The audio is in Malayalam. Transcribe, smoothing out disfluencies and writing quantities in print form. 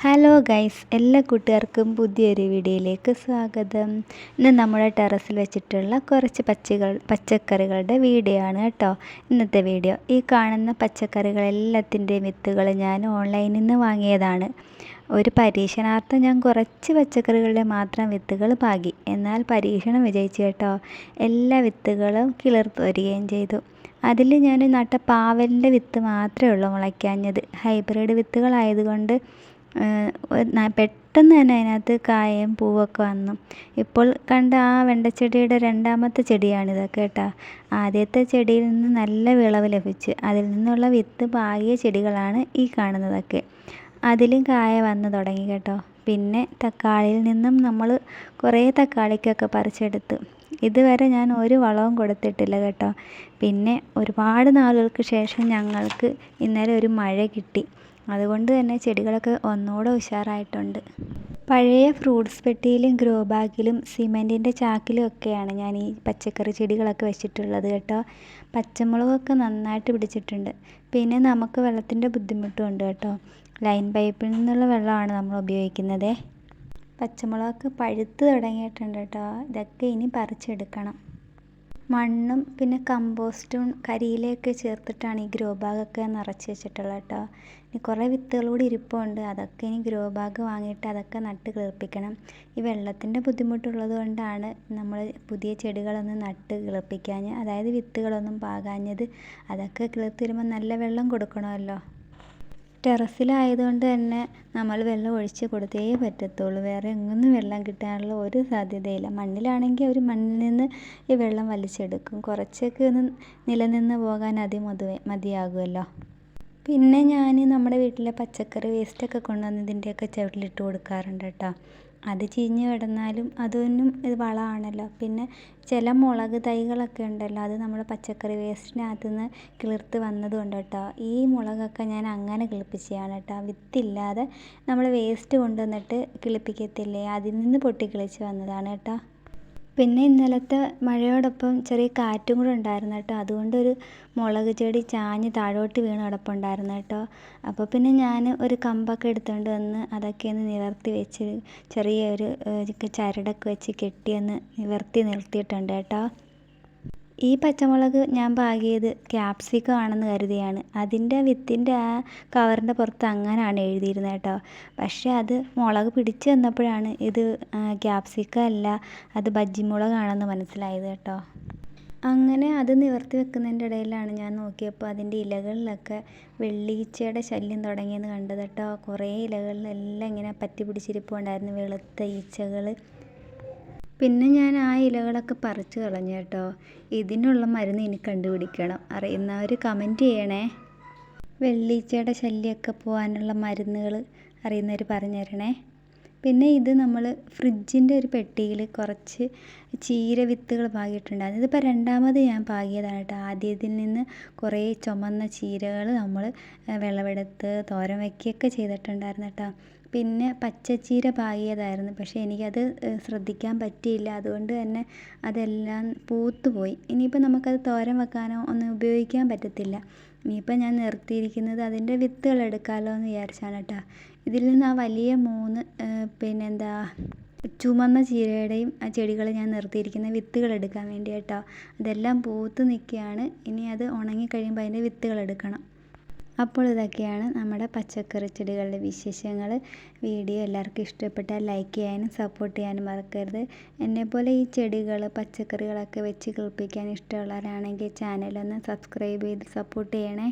ഹലോ ഗൈസ്, എല്ലാ കൂട്ടുകാർക്കും പുതിയൊരു വീഡിയോയിലേക്ക് സ്വാഗതം. ഇന്ന് നമ്മുടെ ടെറസിൽ വെച്ചിട്ടുള്ള കുറച്ച് പച്ചക്കറികളുടെ വീഡിയോ ആണ് കേട്ടോ ഇന്നത്തെ വീഡിയോ. ഈ കാണുന്ന പച്ചക്കറികളെല്ലാത്തിൻ്റെയും വിത്തുകൾ ഞാൻ ഓൺലൈനിൽ നിന്ന് വാങ്ങിയതാണ്. ഒരു പരീക്ഷണാർത്ഥം ഞാൻ കുറച്ച് പച്ചക്കറികളുടെ മാത്രം വിത്തുകൾ പാകി. എന്നാൽ പരീക്ഷണം വിജയിച്ചു കേട്ടോ. എല്ലാ വിത്തുകളും കിളിർത്ത് വരികയും ചെയ്തു. അതിൽ ഞാൻ നട്ട പാവലിൻ്റെ വിത്ത് മാത്രമേ ഉള്ളൂ മുളയ്ക്കാഞ്ഞത്. ഹൈബ്രിഡ് വിത്തുകളായതുകൊണ്ട് പെട്ടെന്ന് തന്നെ അതിനകത്ത് കായയും പൂവൊക്കെ വന്നു. ഇപ്പോൾ കണ്ട ആ വെണ്ടച്ചെടിയുടെ രണ്ടാമത്തെ ചെടിയാണിതൊക്കെ കേട്ടോ. ആദ്യത്തെ ചെടിയിൽ നിന്ന് നല്ല വിളവ് ലഭിച്ച് അതിൽ നിന്നുള്ള വിത്ത് പാകിയ ചെടികളാണ് ഈ കാണുന്നതൊക്കെ. അതിലും കായ വന്നു തുടങ്ങി കേട്ടോ. പിന്നെ തക്കാളിയിൽ നിന്നും നമ്മൾ കുറേ തക്കാളിക്കൊക്കെ പറിച്ചെടുത്തു. ഇതുവരെ ഞാൻ ഒരു വളവും കൊടുത്തിട്ടില്ല കേട്ടോ. പിന്നെ ഒരുപാട് നാളുകൾക്ക് ശേഷം ഞങ്ങൾക്ക് ഇന്നലെ ഒരു മഴ കിട്ടി. അതുകൊണ്ട് തന്നെ ചെടികളൊക്കെ ഒന്നുകൂടെ ഉഷാറായിട്ടുണ്ട്. പഴയ ഫ്രൂട്ട്സ് പെട്ടിയിലും ഗ്രോ ബാഗിലും സിമെൻറ്റിൻ്റെ ചാക്കിലും ഒക്കെയാണ് ഞാൻ ഈ പച്ചക്കറി ചെടികളൊക്കെ വെച്ചിട്ടുള്ളത് കേട്ടോ. പച്ചമുളകൊക്കെ നന്നായിട്ട് പിടിച്ചിട്ടുണ്ട്. പിന്നെ നമുക്ക് വെള്ളത്തിൻ്റെ ബുദ്ധിമുട്ടും ഉണ്ട് കേട്ടോ. ലൈൻ പൈപ്പിൽ നിന്നുള്ള വെള്ളമാണ് നമ്മൾ ഉപയോഗിക്കുന്നത്. പച്ചമുളകൊക്കെ പഴുത്ത് തുടങ്ങിയിട്ടുണ്ട് കേട്ടോ. ഇതൊക്കെ ഇനി പറിച്ചെടുക്കണം. മണ്ണും പിന്നെ കമ്പോസ്റ്റും കരിയിലയൊക്കെ ചേർത്തിട്ടാണ് ഈ ഗ്രോ ബാഗൊക്കെ നിറച്ച് വെച്ചിട്ടുള്ളത് കേട്ടോ. ഇനി കുറേ വിത്തുകൾ കൂടി ഇരിപ്പുണ്ട്. അതൊക്കെ ഇനി ഗ്രോ ബാഗ് വാങ്ങിയിട്ട് അതൊക്കെ നട്ട് കിളിർപ്പിക്കണം. ഈ വെള്ളത്തിൻ്റെ ബുദ്ധിമുട്ടുള്ളത് കൊണ്ടാണ് നമ്മൾ പുതിയ ചെടികളൊന്നും നട്ട് കിളിർപ്പിക്കാഞ്ഞ്, അതായത് വിത്തുകളൊന്നും പാകാഞ്ഞത്. അതൊക്കെ കിളിർത്ത് വരുമ്പോൾ നല്ല വെള്ളം കൊടുക്കണമല്ലോ. ടെറസിലായതുകൊണ്ട് തന്നെ നമ്മൾ വെള്ളം ഒഴിച്ച് കൊടുത്തേ പറ്റത്തുള്ളൂ. വേറെ എങ്ങൊന്നും വെള്ളം കിട്ടാനുള്ള ഒരു സാധ്യതയില്ല. മണ്ണിലാണെങ്കിൽ അവർ മണ്ണിൽ നിന്ന് ഈ വെള്ളം വലിച്ചെടുക്കും. കുറച്ചൊക്കെ ഒന്ന് നിലനിന്ന് പോകാൻ മതിയാകുമല്ലോ. പിന്നെ ഞാൻ നമ്മുടെ വീട്ടിലെ പച്ചക്കറി വേസ്റ്റൊക്കെ കൊണ്ടുവന്ന് ഇതിൻ്റെയൊക്കെ ചുവട്ടിലിട്ട് കൊടുക്കാറുണ്ട് കേട്ടോ. അത് ചീഞ്ഞ് കിടന്നാലും അതൊന്നും ഇത് വളമാണല്ലോ. പിന്നെ ചില മുളക് തൈകളൊക്കെ ഉണ്ടല്ലോ, അത് നമ്മൾ പച്ചക്കറി വേസ്റ്റിനകത്ത് നിന്ന് കിളിർത്ത് വന്നതുകൊണ്ട് കേട്ടോ. ഈ മുളകൊക്കെ ഞാൻ അങ്ങനെ കിളിപ്പിച്ചതാണ് കേട്ടോ. വിത്തില്ലാതെ നമ്മൾ വേസ്റ്റ് കൊണ്ടുവന്നിട്ട് കിളിപ്പിക്കത്തില്ലേ, അതിൽ നിന്ന് പൊട്ടിക്കിളിച്ച് വന്നതാണ് കേട്ടോ. പിന്നെ ഇന്നലത്തെ മഴയോടൊപ്പം ചെറിയ കാറ്റും കൂടെ ഉണ്ടായിരുന്നു കേട്ടോ. അതുകൊണ്ടൊരു മുളക് ചെടി ചാഞ്ഞ് താഴോട്ട് വീണ് കിടപ്പുണ്ടായിരുന്നു കേട്ടോ. അപ്പോൾ പിന്നെ ഞാൻ ഒരു കമ്പൊക്കെ എടുത്തുകൊണ്ട് വന്ന് അതൊക്കെ ഒന്ന് നിവർത്തി വെച്ച് ചെറിയൊരു ചരടൊക്കെ വെച്ച് കെട്ടിയൊന്ന് നിവർത്തി നിർത്തിയിട്ടുണ്ട് കേട്ടോ. ഈ പച്ചമുളക് ഞാൻ പാകിയത് ക്യാപ്സിക്കം ആണെന്ന് കരുതിയാണ്. അതിൻ്റെ വിത്തിൻ്റെ ആ കവറിൻ്റെ പുറത്ത് അങ്ങനെയാണ് എഴുതിയിരുന്നത് കേട്ടോ. പക്ഷേ അത് മുളക് പിടിച്ച് വന്നപ്പോഴാണ് ഇത് ക്യാപ്സിക്കം അല്ല, അത് ബജ്ജിമുളകാണെന്ന് മനസ്സിലായത് കേട്ടോ. അങ്ങനെ അത് നിവർത്തി വെക്കുന്നതിൻ്റെ ഇടയിലാണ് ഞാൻ നോക്കിയപ്പോൾ അതിൻ്റെ ഇലകളിലൊക്കെ വെള്ളീച്ചയുടെ ശല്യം തുടങ്ങിയെന്ന് കണ്ടത് കേട്ടോ. കുറേ ഇലകളിലെല്ലാം ഇങ്ങനെ പറ്റി പിടിച്ചിരിപ്പുണ്ടായിരുന്നു വെളുത്ത ഈച്ചകൾ. പിന്നെ ഞാൻ ആ ഇലകളൊക്കെ പറിച്ച് കളഞ്ഞു കേട്ടോ. ഇതിനുള്ള മരുന്ന് ഇനി കണ്ടുപിടിക്കണം. അറിയുന്നവർ കമൻറ്റ് ചെയ്യണേ. വെള്ളീച്ചയുടെ ശല്യമൊക്കെ പോകാനുള്ള മരുന്നുകൾ അറിയുന്നവർ പറഞ്ഞു തരണേ. പിന്നെ ഇത് നമ്മൾ ഫ്രിഡ്ജിൻ്റെ ഒരു പെട്ടിയിൽ കുറച്ച് ചീര വിത്തുകൾ പാകിയിട്ടുണ്ടായിരുന്നു. ഇതിപ്പോൾ രണ്ടാമത് ഞാൻ പാകിയതാണ് കേട്ടോ. ആദ്യത്തിൽ നിന്ന് കുറേ ചുമന്ന ചീരകൾ നമ്മൾ വിളവെടുത്ത് തോരൻ വയ്ക്കുകയൊക്കെ ചെയ്തിട്ടുണ്ടായിരുന്നു കേട്ടോ. പിന്നെ പച്ചച്ചീര പാകിയതായിരുന്നു, പക്ഷേ എനിക്കത് ശ്രദ്ധിക്കാൻ പറ്റിയില്ല. അതുകൊണ്ട് തന്നെ അതെല്ലാം പൂത്തുപോയി. ഇനിയിപ്പോൾ നമുക്കത് തോരൻ വെക്കാനോ ഒന്നും ഉപയോഗിക്കാൻ പറ്റത്തില്ല. ഇനിയിപ്പോൾ ഞാൻ നിർത്തിയിരിക്കുന്നത് അതിൻ്റെ വിത്തുകൾ എടുക്കാമല്ലോ എന്ന് വിചാരിച്ചാണ് കേട്ടോ. ഇതിൽ നിന്ന് ആ വലിയ 3 ചുമന്ന ചീരയുടെയും ആ ചെടികൾ ഞാൻ നിർത്തിയിരിക്കുന്ന വിത്തുകൾ എടുക്കാൻ വേണ്ടി കേട്ടോ. അതെല്ലാം പൂത്ത് നിൽക്കുകയാണ്. ഇനി അത് ഉണങ്ങിക്കഴിയുമ്പോൾ അതിൻ്റെ വിത്തുകൾ എടുക്കണം. അപ്പോൾ ഇതൊക്കെയാണ് നമ്മുടെ പച്ചക്കറി ചെടികളുടെ വിശേഷങ്ങൾ. വീഡിയോ എല്ലാവർക്കും ഇഷ്ടപ്പെട്ടാൽ ലൈക്ക് ചെയ്യാനും സപ്പോർട്ട് ചെയ്യാനും മറക്കരുത്. എന്നെപ്പോലെ ഈ ചെടികൾ പച്ചക്കറികളൊക്കെ വെച്ച് കിളിപ്പിക്കാൻ ഇഷ്ടമുള്ളവരാണെങ്കിൽ ചാനലൊന്ന് സബ്സ്ക്രൈബ് ചെയ്ത് സപ്പോർട്ട് ചെയ്യണേ.